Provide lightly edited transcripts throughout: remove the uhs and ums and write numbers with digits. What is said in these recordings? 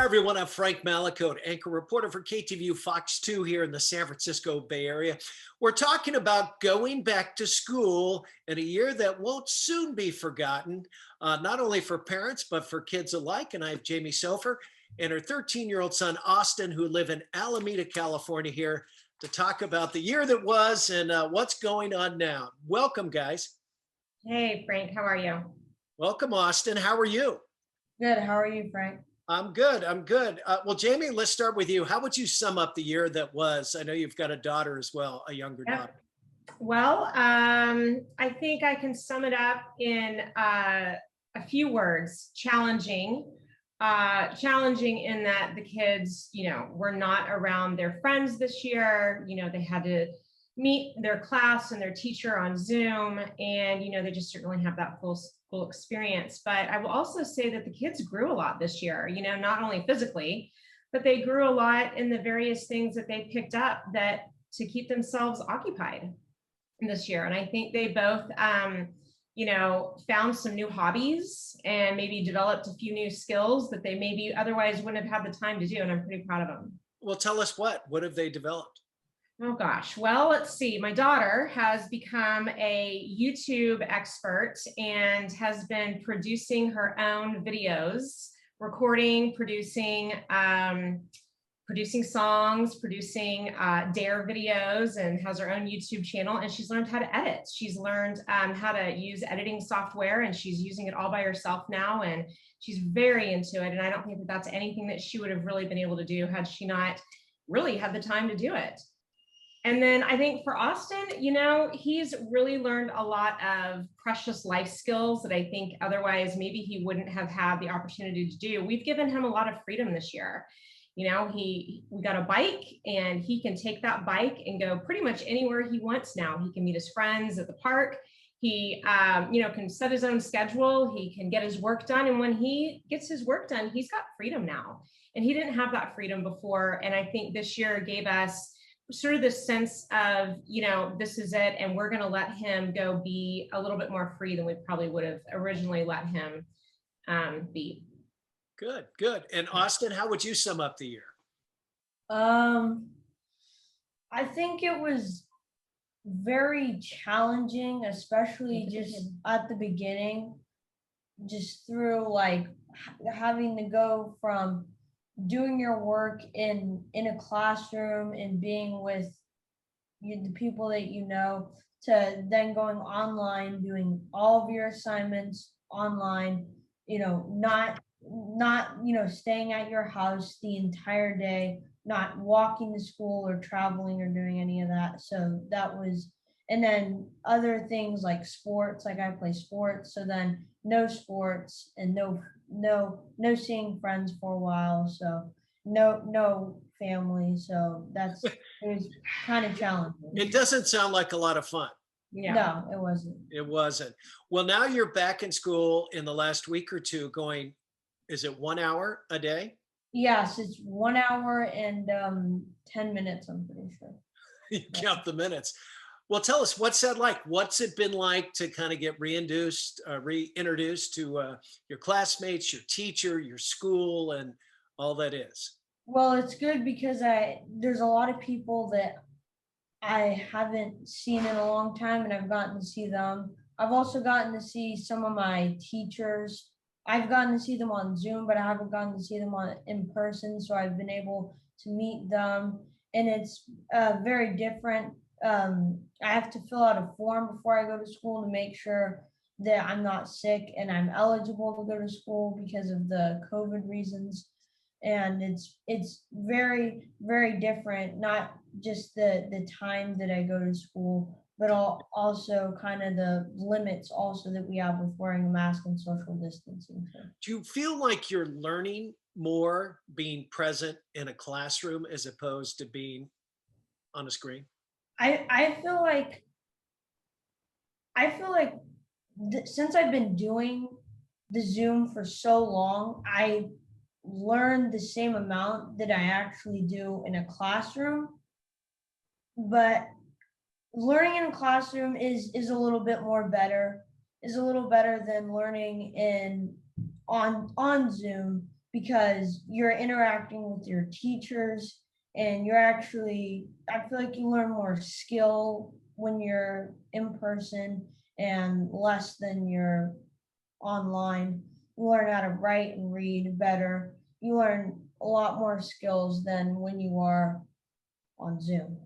Hi, everyone. I'm Frank Malakote, anchor reporter for KTVU Fox 2 here in the San Francisco Bay Area. We're talking about going back to school in a year that won't soon be forgotten, not only for parents, but for kids alike. And I have Jamie Sofer and her 13-year-old son, Austin, who live in Alameda, California, here to talk about the year that was and what's going on now. Welcome, guys. Hey, Frank, how are you? Welcome, Austin. How are you? Good. How are you, Frank? I'm good. I'm good. Well, Jamie, let's start with you. How would you sum up the year that was? I know you've got a daughter as well, a younger Yep. daughter. Well, I think I can sum it up in a few words. Challenging. Challenging in that the kids, were not around their friends this year. They had to meet their class and their teacher on Zoom, and they just didn't really have that full experience. But I will also say that the kids grew a lot this year, not only physically, but they grew a lot in the various things that they picked up that to keep themselves occupied this year. And I think they both found some new hobbies and maybe developed a few new skills that they maybe otherwise wouldn't have had the time to do. And I'm pretty proud of them. Well, tell us what have they developed? Oh gosh. Well, let's see. My daughter has become a YouTube expert and has been producing her own videos, recording, producing songs, producing dare videos, and has her own YouTube channel. And she's learned how to edit. She's learned how to use editing software, and she's using it all by herself now. And she's very into it. And I don't think that that's anything that she would have really been able to do had she not really had the time to do it. And then I think for Austin, he's really learned a lot of precious life skills that I think otherwise maybe he wouldn't have had the opportunity to do. We've given him a lot of freedom this year. We got a bike, and he can take that bike and go pretty much anywhere he wants now. He can meet his friends at the park. He, can set his own schedule. He can get his work done. And when he gets his work done, he's got freedom now. And he didn't have that freedom before. And I think this year gave us sort of this sense of, this is it. And we're going to let him go be a little bit more free than we probably would have originally let him be. Good. And Austin, how would you sum up the year? I think it was very challenging, especially just at the beginning, just through like having to go from doing your work in a classroom and being with the people that to then going online, doing all of your assignments online, not staying at your house the entire day, not walking to school or traveling or doing any of that. So that was, and then other things like sports, like I play sports, so then no sports and no seeing friends for a while, so no family, so it was kind of challenging. It doesn't sound like a lot of fun. Yeah. No, it wasn't. It wasn't. Well, now you're back in school in the last week or two going, is it 1 hour a day? Yes, it's 1 hour and 10 minutes, I'm pretty sure. You count the minutes. Well, tell us, what's that like? What's it been like to kind of get reintroduced to your classmates, your teacher, your school, and all that is? Well, it's good because there's a lot of people that I haven't seen in a long time, and I've gotten to see them. I've also gotten to see some of my teachers. I've gotten to see them on Zoom, but I haven't gotten to see them in person, so I've been able to meet them, and it's very different. I have to fill out a form before I go to school to make sure that I'm not sick and I'm eligible to go to school because of the COVID reasons. And it's very, very different, not just the time that I go to school, but also kind of the limits also that we have with wearing a mask and social distancing. Do you feel like you're learning more being present in a classroom as opposed to being on a screen? I feel like since I've been doing the Zoom for so long, I learned the same amount that I actually do in a classroom. But learning in a classroom is a little bit more better, is a little better than learning on Zoom because you're interacting with your teachers and you're actually, I feel like you learn more skill when you're in person and less than you're online. You learn how to write and read better. You learn a lot more skills than when you are on Zoom.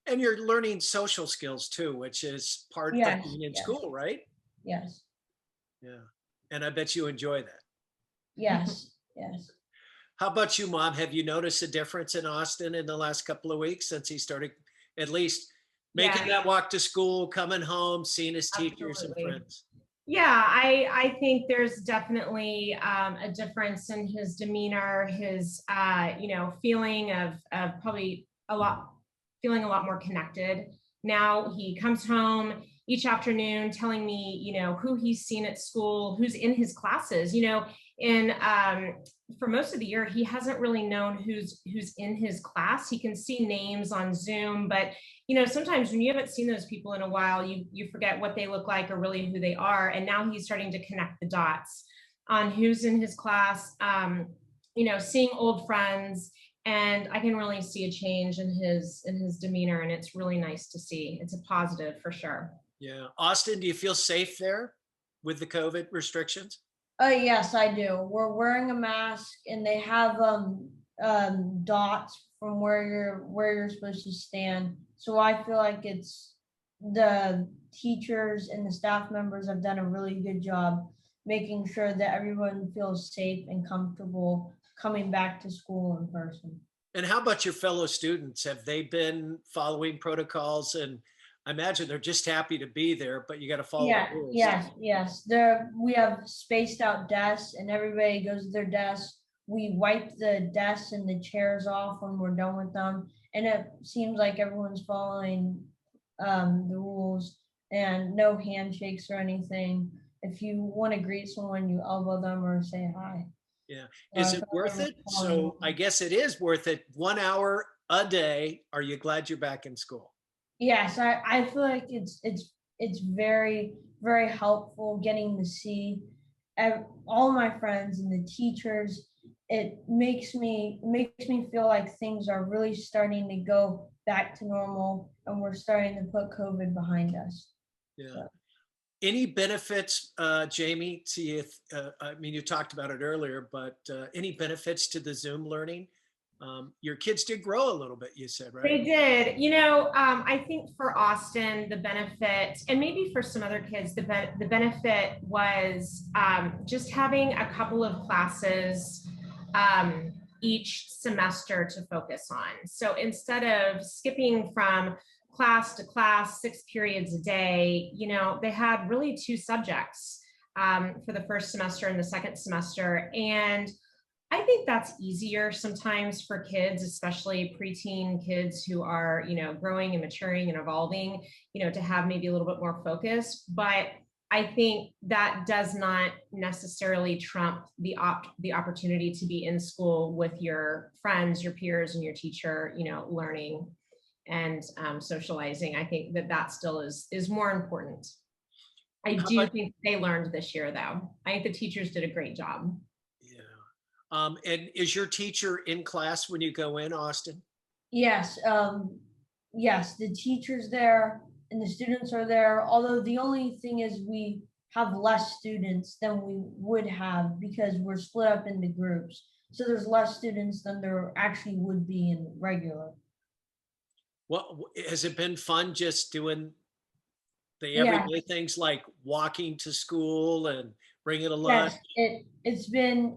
And you're learning social skills too, which is part of Yes, being in yes, school, right? yes, Yeah. And I bet you enjoy that. yes, yes. How about you, Mom? Have you noticed a difference in Austin in the last couple of weeks since he started at least making Yeah, that walk to school, coming home, seeing his teachers and absolutely. friends? Yeah, I think there's definitely a difference in his demeanor, his feeling of probably feeling a lot more connected. Now he comes home each afternoon telling me, who he's seen at school, who's in his classes, and for most of the year he hasn't really known who's in his class. He can see names on Zoom, but sometimes when you haven't seen those people in a while, you forget what they look like or really who they are. And now he's starting to connect the dots on who's in his class, seeing old friends. And I can really see a change in his demeanor, and it's really nice to see. It's a positive for sure. Yeah. Austin, do you feel safe there with the COVID restrictions? Yes, I do. We're wearing a mask, and they have dots from where you're supposed to stand. So I feel like it's the teachers and the staff members have done a really good job making sure that everyone feels safe and comfortable coming back to school in person. And how about your fellow students? Have they been following protocols? And I imagine they're just happy to be there, but you got to follow the Yeah, rules. yes, yes. There we have spaced out desks and everybody goes to their desks. We wipe the desks and the chairs off when we're done with them. And it seems like everyone's following the rules and no handshakes or anything. If you want to greet someone, you elbow them or say hi. Yeah. So I Is it feel like worth everyone's it? following the So I guess it is worth it. 1 hour a day. Are you glad you're back in school? Yes, I feel like it's very, very helpful getting to see all my friends and the teachers. It makes me feel like things are really starting to go back to normal and we're starting to put COVID behind us. Yeah. So, Any benefits, Jamie, to you? I mean, you talked about it earlier, but any benefits to the Zoom learning? Your kids did grow a little bit, you said, right? They did. I think for Austin, the benefit, and maybe for some other kids, the benefit was just having a couple of classes each semester to focus on. So instead of skipping from class to class, 6 periods a day, they had really two subjects for the first semester and the second semester. And I think that's easier sometimes for kids, especially preteen kids who are, growing and maturing and evolving, to have maybe a little bit more focus. But I think that does not necessarily trump the opportunity to be in school with your friends, your peers, and your teacher, learning and socializing. I think that still is more important. I How do about, think they learned this year, though. I think the teachers did a great job. yeah. And is your teacher in class when you go in, Austin? yes, yes, the teachers there and the students are there. Although the only thing is we have less students than we would have because we're split up into groups. So there's less students than there actually would be in regular. What has it been fun just doing the Yeah, everyday things like walking to school and bringing a lunch? yes, it's been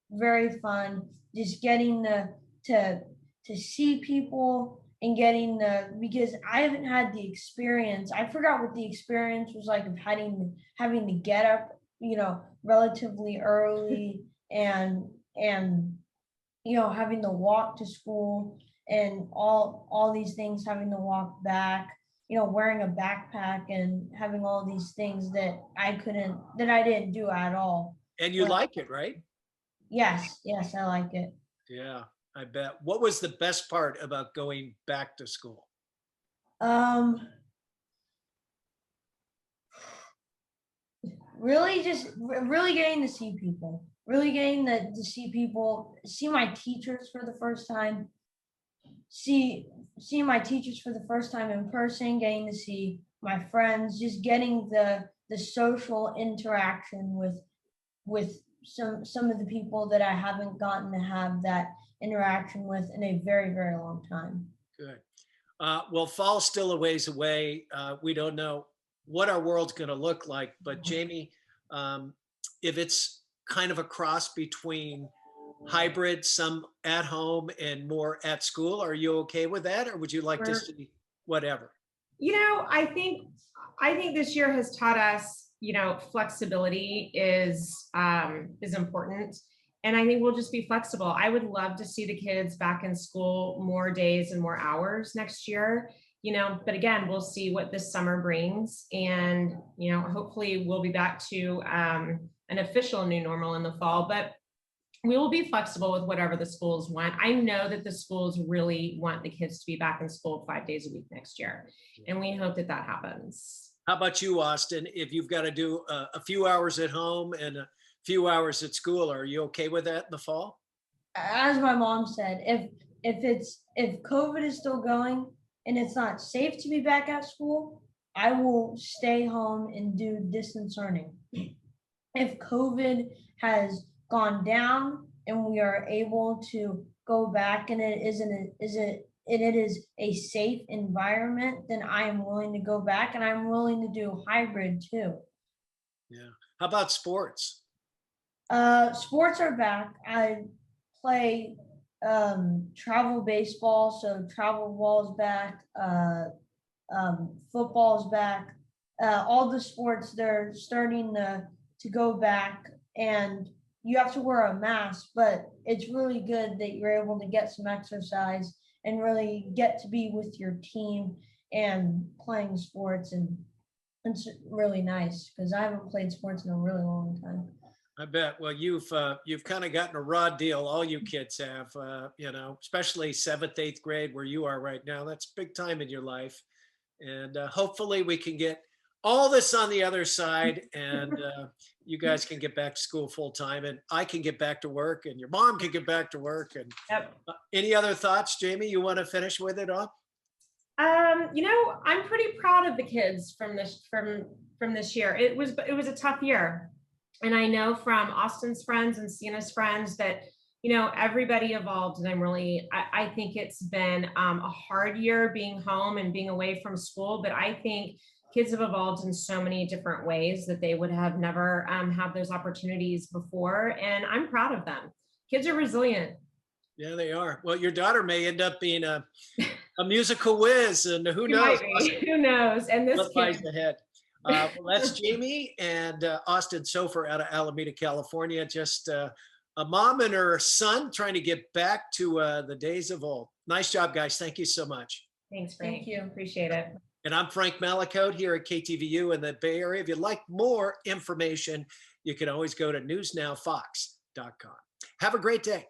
very fun just getting to see people and getting the because I haven't had the experience. I forgot what the experience was like of having to get up, relatively early and having to walk to school and all these things, having to walk back, wearing a backpack and having all these things that I didn't do at all. And you But like it, right? yes, yes, I like it. Yeah, I bet. What was the best part about going back to school? Um, really just really getting to see people, really getting to see people, see my teachers for the first time, see my teachers for the first time in person, getting to see my friends, just getting the social interaction with some of the people that I haven't gotten to have that interaction with in a very, very long time. Good. Well, fall's still a ways away. We don't know what our world's going to look like. But Jamie, if it's kind of a cross between hybrid, some at home and more at school, are you okay with that, or would you like to We're- see whatever? I think this year has taught us, flexibility is important. And I think we'll just be flexible. I would love to see the kids back in school more days and more hours next year, but again, we'll see what this summer brings. And, hopefully we'll be back to an official new normal in the fall, but we will be flexible with whatever the schools want. I know that the schools really want the kids to be back in school 5 days a week next year. And we hope that happens. How about you, Austin? If you've got to do a few hours at home and a few hours at school, are you okay with that in the fall? As my mom said, if COVID is still going and it's not safe to be back at school, I will stay home and do distance learning. If COVID has gone down and we are able to go back and it is a safe environment, then I am willing to go back, and I'm willing to do hybrid too. Yeah. How about sports? Sports are back. I play travel baseball, so travel ball's back. Football's back. All the sports, they're starting to go back, and you have to wear a mask, but it's really good that you're able to get some exercise and really get to be with your team and playing sports. And it's really nice because I haven't played sports in a really long time. I bet. Well, you've kind of gotten a raw deal. All you kids have, especially 7th, 8th grade where you are right now. That's big time in your life. And hopefully we can get all this on the other side, and you guys can get back to school full time, and I can get back to work, and your mom can get back to work. And Yep. Any other thoughts, Jamie, you want to finish with it off? I'm pretty proud of the kids from this year. It was a tough year. And I know from Austin's friends and Sienna's friends that, everybody evolved. And I think it's been a hard year being home and being away from school, but I think kids have evolved in so many different ways that they would have never had those opportunities before. And I'm proud of them. Kids are resilient. Yeah, they are. Well, your daughter may end up being a musical whiz, and who knows? Who knows? And this What lies ahead. Well, that's Jamie and Austin Sofer out of Alameda, California. Just a mom and her son trying to get back to the days of old. Nice job, guys. Thank you so much. Thanks, Frank. Thank you. Appreciate it. And I'm Frank Malakote here at KTVU in the Bay Area. If you'd like more information, you can always go to newsnowfox.com. Have a great day.